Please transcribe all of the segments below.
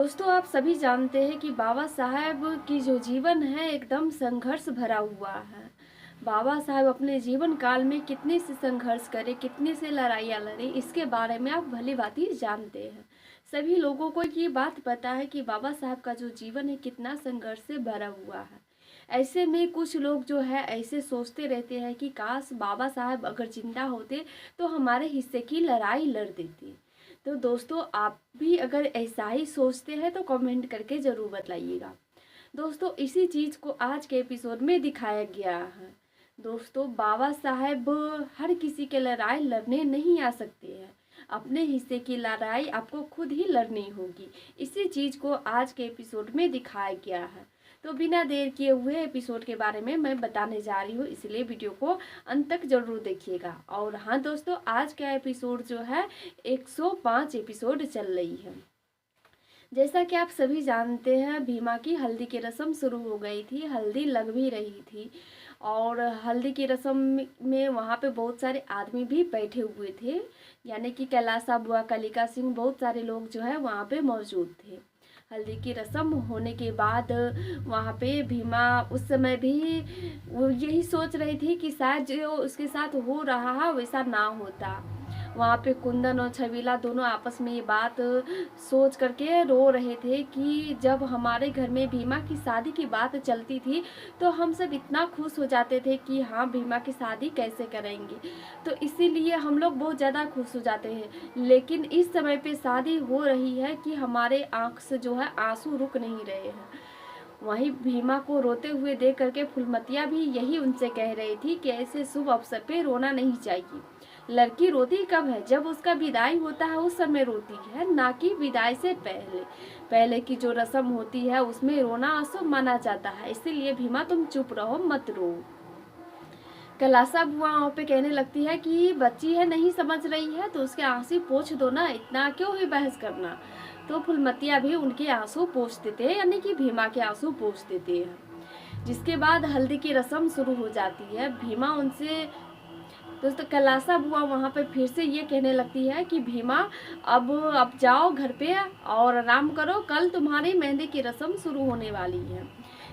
दोस्तों, आप सभी जानते हैं कि बाबा साहब की जो जीवन है एकदम संघर्ष भरा हुआ है। बाबा साहब अपने जीवन काल में कितने से संघर्ष करे, कितने से लड़ाइयाँ लड़े, इसके बारे में आप भली भांति जानते हैं। सभी लोगों को ये बात पता है कि बाबा साहब का जो जीवन है कितना संघर्ष से भरा हुआ है। ऐसे में कुछ लोग जो है ऐसे सोचते रहते हैं कि काश बाबा साहब अगर जिंदा होते तो हमारे हिस्से की लड़ाई लड़ देते। तो दोस्तों, आप भी अगर ऐसा ही सोचते हैं तो कमेंट करके ज़रूर बताइएगा। दोस्तों, इसी चीज़ को आज के एपिसोड में दिखाया गया है। दोस्तों, बाबा साहब हर किसी के लड़ाई लड़ने नहीं आ सकते हैं। अपने हिस्से की लड़ाई आपको खुद ही लड़नी होगी। इसी चीज़ को आज के एपिसोड में दिखाया गया है। तो बिना देर किए हुए एपिसोड के बारे में मैं बताने जा रही हूँ, इसलिए वीडियो को अंत तक जरूर देखिएगा। और हाँ दोस्तों, आज का एपिसोड जो है 105 एपिसोड चल रही है। जैसा कि आप सभी जानते हैं, भीमा की हल्दी की रस्म शुरू हो गई थी, हल्दी लग भी रही थी। और हल्दी की रस्म में वहाँ पे बहुत सारे आदमी भी बैठे हुए थे, यानी कि कैलाश बुआ, कालिका सिंह, बहुत सारे लोग जो है वहाँ पे मौजूद थे। हल्दी की रस्म होने के बाद वहाँ पे भीमा उस समय भी वो यही सोच रही थी कि शायद जो उसके साथ हो रहा है वैसा ना होता। वहाँ पे कुंदन और छबीला दोनों आपस में ये बात सोच करके रो रहे थे कि जब हमारे घर में भीमा की शादी की बात चलती थी तो हम सब इतना खुश हो जाते थे कि हाँ, भीमा की शादी कैसे करेंगे, तो इसीलिए हम लोग बहुत ज़्यादा खुश हो जाते हैं। लेकिन इस समय पे शादी हो रही है कि हमारे आँख से जो है आंसू रुक नहीं रहे हैं। वहीं भीमा को रोते हुए देख करके फुलमतिया भी यही उनसे कह रही थी कि ऐसे शुभ अवसर पे रोना नहीं चाहिए। लड़की रोती कब है? जब उसका विदाई होता है उस समय रोती है, ना कि विदाई से पहले। पहले की जो रस्म होती है उसमें रोना अशुभ माना जाता है, इसीलिए भीमा तुम चुप रहो, मत रो। कैलाशा बुआ वहाँ पे कहने लगती है कि बच्ची है, नहीं समझ रही है तो उसके आंसू पोंछ दो ना, इतना क्यों ही बहस करना। तो फुलमतिया भी उनके आंसू पोंछ देते हैं, यानी कि भीमा के आंसू पोंछ देते हैं। जिसके बाद हल्दी की रस्म शुरू हो जाती है। भीमा उनसे दोस्तों, कैलाशा बुआ वहाँ पे फिर से ये कहने लगती है कि भीमा अब जाओ घर पे और आराम करो, कल तुम्हारी मेहंदी की रस्म शुरू होने वाली है।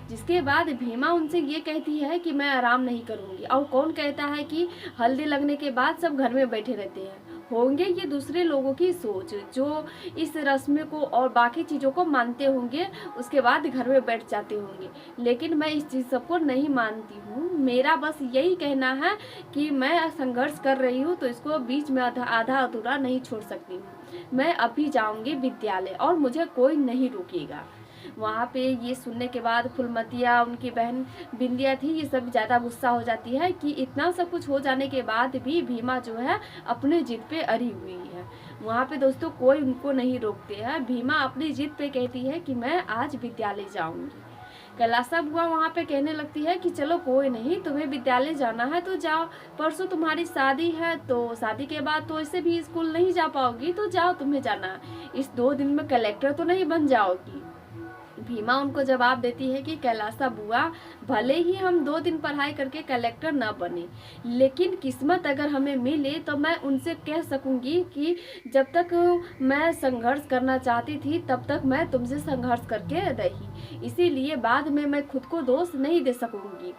जिसके बाद भीमा उनसे ये कहती है कि मैं आराम नहीं करूँगी। और कौन कहता है कि हल्दी लगने के बाद सब घर में बैठे रहते हैं? होंगे ये दूसरे लोगों की सोच, जो इस रस्म को और बाकी चीज़ों को मानते होंगे, उसके बाद घर में बैठ जाते होंगे। लेकिन मैं इस चीज़ सबको नहीं मानती हूँ। मेरा बस यही कहना है कि मैं संघर्ष कर रही हूँ तो इसको बीच में आधा अधूरा नहीं छोड़ सकती हूँ। मैं अभी जाऊँगी विद्यालय और मुझे कोई नहीं रोकेगा। वहाँ पे ये सुनने के बाद फुलमतिया, उनकी बहन बिंदिया थी, ये सब ज़्यादा गुस्सा हो जाती है कि इतना सब कुछ हो जाने के बाद भी भीमा जो है अपने जिद पे अड़ी हुई है। वहाँ पे दोस्तों कोई उनको नहीं रोकते हैं। भीमा अपनी जिद पे कहती है कि मैं आज विद्यालय जाऊँगी। कैलाशा बुआ वहाँ पे कहने लगती है कि चलो कोई नहीं, तुम्हें विद्यालय जाना है तो जाओ, परसों तुम्हारी शादी है तो शादी के बाद तो ऐसे भी स्कूल नहीं जा पाओगी, तो जाओ, तुम्हें जाना है। इस 2 दिन में कलेक्टर तो नहीं बन जाओगी। भीमा उनको जवाब देती है कि कैलाशा बुआ, भले ही हम 2 दिन पढ़ाई करके कलेक्टर न बने, लेकिन किस्मत अगर हमें मिले तो मैं उनसे कह सकूंगी कि जब तक मैं संघर्ष करना चाहती थी तब तक मैं तुमसे संघर्ष करके रही, इसीलिए बाद में मैं खुद को दोष नहीं दे सकूंगी।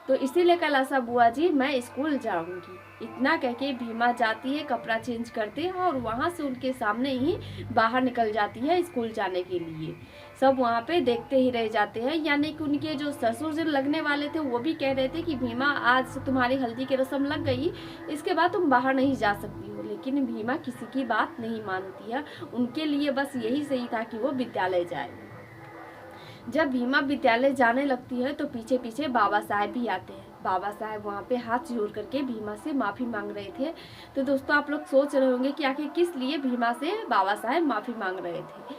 तो इसीलिए कैलाशा बुआ जी, मैं स्कूल जाऊंगी। इतना कह के भीमा जाती है, कपड़ा चेंज करते हैं और वहाँ से उनके सामने ही बाहर निकल जाती है स्कूल जाने के लिए। सब वहाँ पे देखते ही रह जाते हैं, यानी कि उनके जो ससुर जो लगने वाले थे वो भी कह रहे थे कि भीमा आज से तुम्हारी हल्दी की रस्म लग गई, इसके बाद तुम बाहर नहीं जा सकती हो। लेकिन भीमा किसी की बात नहीं मानती है, उनके लिए बस यही सही था कि वो विद्यालय जाए। जब भीमा विद्यालय जाने लगती है तो पीछे पीछे बाबा साहब भी आते हैं। बाबा साहब वहाँ पे हाथ जोड़ करके भीमा से माफ़ी मांग रहे थे। तो दोस्तों, आप लोग सोच रहे होंगे कि आखिर किस लिए भीमा से बाबा साहब माफ़ी मांग रहे थे।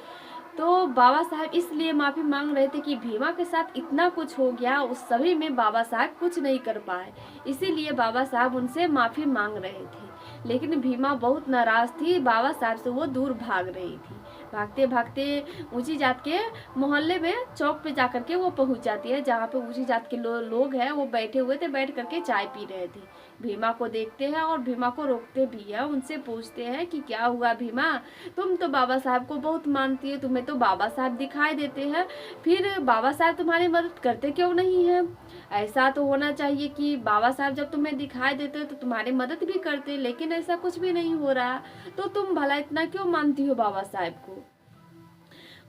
तो बाबा साहब इसलिए माफ़ी मांग रहे थे कि भीमा के साथ इतना कुछ हो गया, उस सभी में बाबा साहब कुछ नहीं कर पाए, इसीलिए बाबा साहब उनसे माफ़ी मांग रहे थे। लेकिन भीमा बहुत नाराज़ थी, बाबा साहब से वो दूर भाग रही थी। भागते भागते ऊंची जात के मोहल्ले में चौक पे जाकर के वो पहुंच जाती है, जहाँ पे ऊंची जात के लोग हैं वो बैठे हुए थे, बैठ करके चाय पी रहे थे। भीमा को देखते हैं और भीमा को रोकते भी है। उनसे पूछते हैं कि क्या हुआ भीमा, तुम तो बाबा साहब को बहुत मानती है, तुम्हें तो बाबा साहब दिखाई देते हैं, फिर बाबा साहब तुम्हारी मदद करते क्यों नहीं है? ऐसा तो होना चाहिए कि बाबा साहब जब तुम्हें दिखाई देते तो तुम्हारी मदद भी करते, लेकिन ऐसा कुछ भी नहीं हो रहा, तो तुम भला इतना क्यों मानती हो बाबा साहब को?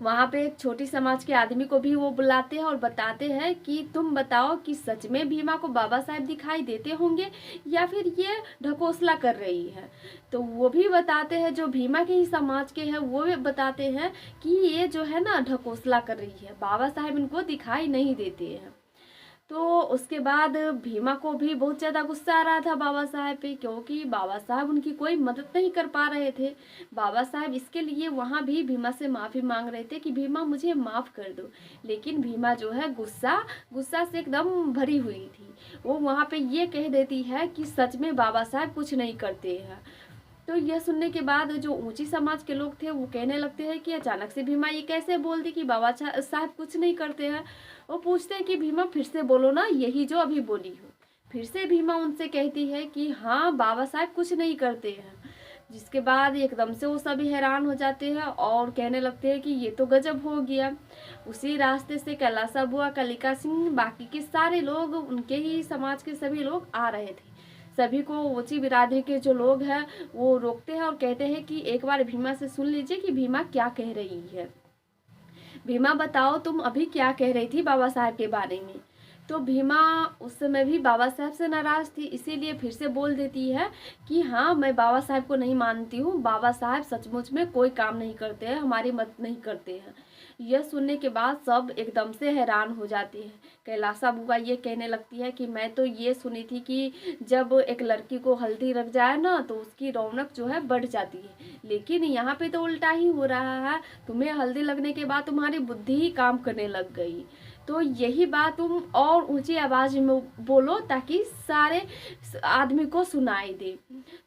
वहां पे एक छोटी समाज के आदमी को भी वो बुलाते हैं और बताते हैं कि तुम बताओ कि सच में भीमा को बाबा साहब दिखाई देते होंगे या फिर ये ढकोसला कर रही है। तो वो भी बताते हैं, जो भीमा के ही समाज के हैं वो भी बताते हैं कि ये जो है ना ढकोसला कर रही है, बाबा साहब इनको दिखाई नहीं देते हैं। तो उसके बाद भीमा को भी बहुत ज़्यादा गुस्सा आ रहा था बाबा साहब पे, क्योंकि बाबा साहब उनकी कोई मदद नहीं कर पा रहे थे। बाबा साहब इसके लिए वहाँ भी भीमा से माफ़ी मांग रहे थे कि भीमा मुझे माफ़ कर दो, लेकिन भीमा जो है गुस्सा गुस्सा से एकदम भरी हुई थी। वो वहाँ पे ये कह देती है कि सच में बाबा साहब कुछ नहीं करते हैं। तो यह सुनने के बाद जो ऊंची समाज के लोग थे वो कहने लगते हैं कि अचानक से भीमा ये कैसे बोल दी कि बाबा साहब कुछ नहीं करते हैं। वो पूछते हैं कि भीमा फिर से बोलो ना, यही जो अभी बोली हो। फिर से भीमा उनसे कहती है कि हाँ बाबा साहब कुछ नहीं करते हैं। जिसके बाद एकदम से वो सभी हैरान हो जाते हैं और कहने लगते हैं कि ये तो गजब हो गया। उसी रास्ते से कैलासा बुआ, कलिका सिंह, बाकी के सारे लोग, उनके ही समाज के सभी लोग आ रहे थे। सभी को ऊंची बिरादरी के जो लोग हैं वो रोकते हैं और कहते हैं कि एक बार भीमा से सुन लीजिए कि भीमा क्या कह रही है। भीमा बताओ तुम अभी क्या कह रही थी बाबा साहब के बारे में? तो भीमा उस समय भी बाबा साहब से नाराज थी, इसीलिए फिर से बोल देती है कि हाँ मैं बाबा साहब को नहीं मानती हूँ, बाबा साहब सचमुच में कोई काम नहीं करते हैं, हमारी मदद नहीं करते हैं। यह सुनने के बाद सब एकदम से हैरान हो जाते हैं। कैलासा बुआ ये कहने लगती है कि मैं तो ये सुनी थी कि जब एक लड़की को हल्दी लग जाए ना तो उसकी रौनक जो है बढ़ जाती है, लेकिन यहाँ पे तो उल्टा ही हो रहा है। तुम्हें हल्दी लगने के बाद तुम्हारी बुद्धि ही काम करने लग गई। तो यही बात तुम और ऊंची आवाज में बोलो ताकि सारे आदमी को सुनाई दे।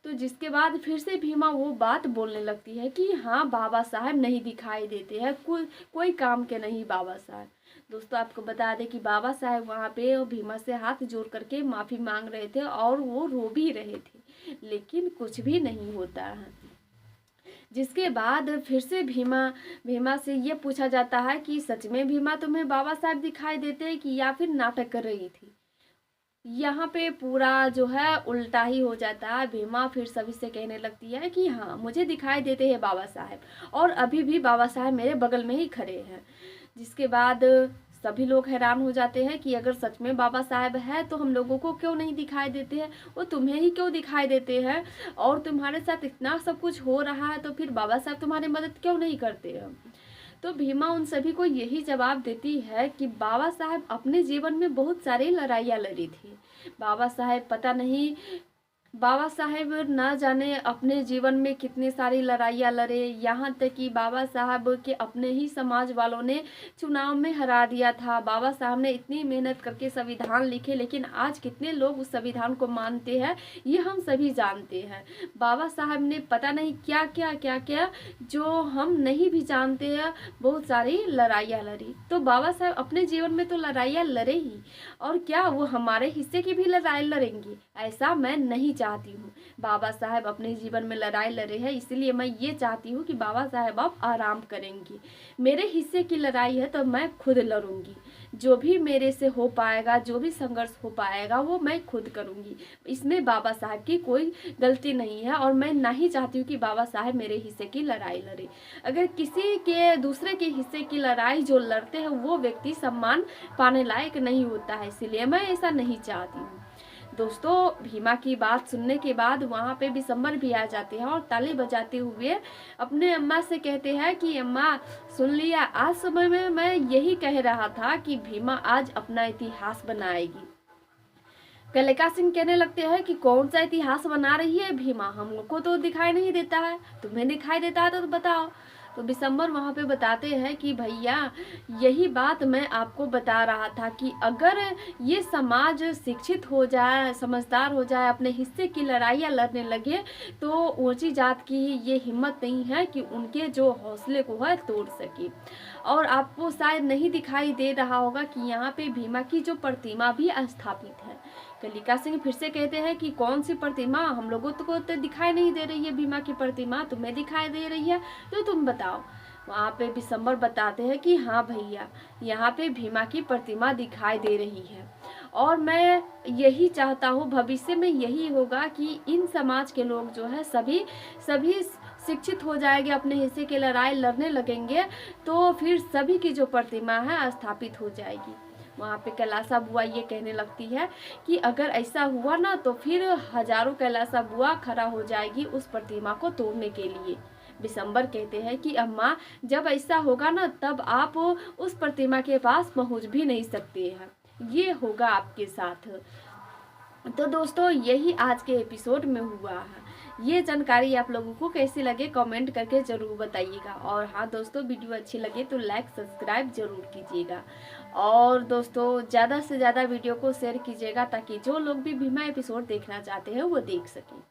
तो जिसके बाद फिर से भीमा वो बात बोलने लगती है कि हाँ बाबा साहब नहीं दिखाई देते हैं, कोई काम के नहीं बाबा साहब। दोस्तों आपको बता दें कि बाबा साहब वहाँ पे भीमा से हाथ जोड़ करके माफ़ी मांग रहे थे और वो रो भी रहे थे, लेकिन कुछ भी नहीं होता है। जिसके बाद फिर से भीमा से ये पूछा जाता है कि सच में भीमा तुम्हें बाबा साहब दिखाई देते हैं कि या फिर नाटक कर रही थी? यहाँ पे पूरा जो है उल्टा ही हो जाता है। भीमा फिर सभी से कहने लगती है कि हाँ मुझे दिखाई देते हैं बाबा साहब, और अभी भी बाबा साहब मेरे बगल में ही खड़े हैं। जिसके बाद सभी लोग हैरान हो जाते हैं कि अगर सच में बाबा साहब है तो हम लोगों को क्यों नहीं दिखाई देते हैं, वो तुम्हें ही क्यों दिखाई देते हैं, और तुम्हारे साथ इतना सब कुछ हो रहा है तो फिर बाबा साहब तुम्हारी मदद क्यों नहीं करते हैं? तो भीमा उन सभी को यही जवाब देती है कि बाबा साहब अपने जीवन में बहुत सारी लड़ाइयाँ लड़ी थी। बाबा साहब पता नहीं, बाबा साहेब न जाने अपने जीवन में कितनी सारी लड़ाइयाँ लड़े, यहाँ तक कि बाबा साहब के अपने ही समाज वालों ने चुनाव में हरा दिया था। बाबा साहब ने इतनी मेहनत करके संविधान लिखे, लेकिन आज कितने लोग उस संविधान को मानते हैं ये हम सभी जानते हैं। बाबा साहब ने पता नहीं क्या क्या क्या क्या जो हम नहीं भी जानते हैं, बहुत सारी लड़ाइयाँ लड़ी। तो बाबा साहब अपने जीवन में तो लड़ाइयाँ लड़े ही, और क्या वो हमारे हिस्से की भी लड़ाई लड़ेंगी? ऐसा मैं नहीं चाहती हूँ। बाबा साहब अपने जीवन में लड़ाई लड़े हैं, इसलिए मैं ये चाहती हूँ कि बाबा साहब अब आराम करेंगी। मेरे हिस्से की लड़ाई है तो मैं खुद लड़ूंगी, जो भी मेरे से हो पाएगा, जो भी संघर्ष हो पाएगा वो मैं खुद करूँगी। इसमें बाबा साहब की कोई गलती नहीं है, और मैं नहीं चाहती हूँ कि बाबा साहब मेरे हिस्से की लड़ाई लड़े। अगर किसी के दूसरे के हिस्से की लड़ाई जो लड़ते हैं वो व्यक्ति सम्मान पाने लायक नहीं होता है, इसलिए मैं ऐसा नहीं चाहती हूँ। दोस्तों भीमा की बात सुनने के बाद वहाँ पे बिशंबर भी आ जाते हैं और ताली बजाते हुए अपने अम्मा से कहते हैं कि अम्मा सुन लिया, आज सुबह में मैं यही कह रहा था कि भीमा आज अपना इतिहास बनाएगी। कलिका सिंह कहने लगते हैं कि कौन सा इतिहास बना रही है भीमा, हम लोग को तो दिखाई नहीं देता है, तुम्हें दिखाई देता है तो बताओ। तो बिशंबर वहाँ पे बताते हैं कि भैया यही बात मैं आपको बता रहा था कि अगर ये समाज शिक्षित हो जाए, समझदार हो जाए, अपने हिस्से की लड़ाइयाँ लड़ने लगे, तो ऊंची जात की ये हिम्मत नहीं है कि उनके जो हौसले को है तोड़ सके। और आपको शायद नहीं दिखाई दे रहा होगा कि यहाँ पे भीमा की जो प्रतिमा भी स्थापित है, कलिका सिंह फिर से कहते हैं कि कौन सी प्रतिमा, हम लोगों को तो दिखाई नहीं दे रही है भीमा की प्रतिमा, तुम्हें दिखाई दे रही है तो तुम बताओ। वहाँ पे बिशंबर बताते हैं कि हाँ भैया, यहाँ पे भीमा की प्रतिमा दिखाई दे रही है और मैं यही चाहता हूँ भविष्य में यही होगा कि इन समाज के लोग जो है सभी शिक्षित हो जाएंगे, अपने हिस्से की लड़ाई लड़ने लगेंगे, तो फिर सभी की जो प्रतिमा है स्थापित हो जाएगी। वहाँ पे कैलासा बुआ ये कहने लगती है कि अगर ऐसा हुआ ना तो फिर हजारों कैलासा बुआ खड़ा हो जाएगी उस प्रतिमा को तोड़ने के लिए। बिशंबर कहते हैं कि अम्मा जब ऐसा होगा ना तब आप उस प्रतिमा के पास पहुँच भी नहीं सकते हैं, ये होगा आपके साथ। तो दोस्तों यही आज के एपिसोड में हुआ है। ये जानकारी आप लोगों को कैसी लगे कमेंट करके ज़रूर बताइएगा। और हाँ दोस्तों, वीडियो अच्छी लगे तो लाइक सब्सक्राइब ज़रूर कीजिएगा और दोस्तों ज़्यादा से ज़्यादा वीडियो को शेयर कीजिएगा ताकि जो लोग भी भीमा एपिसोड देखना चाहते हैं वो देख सकें।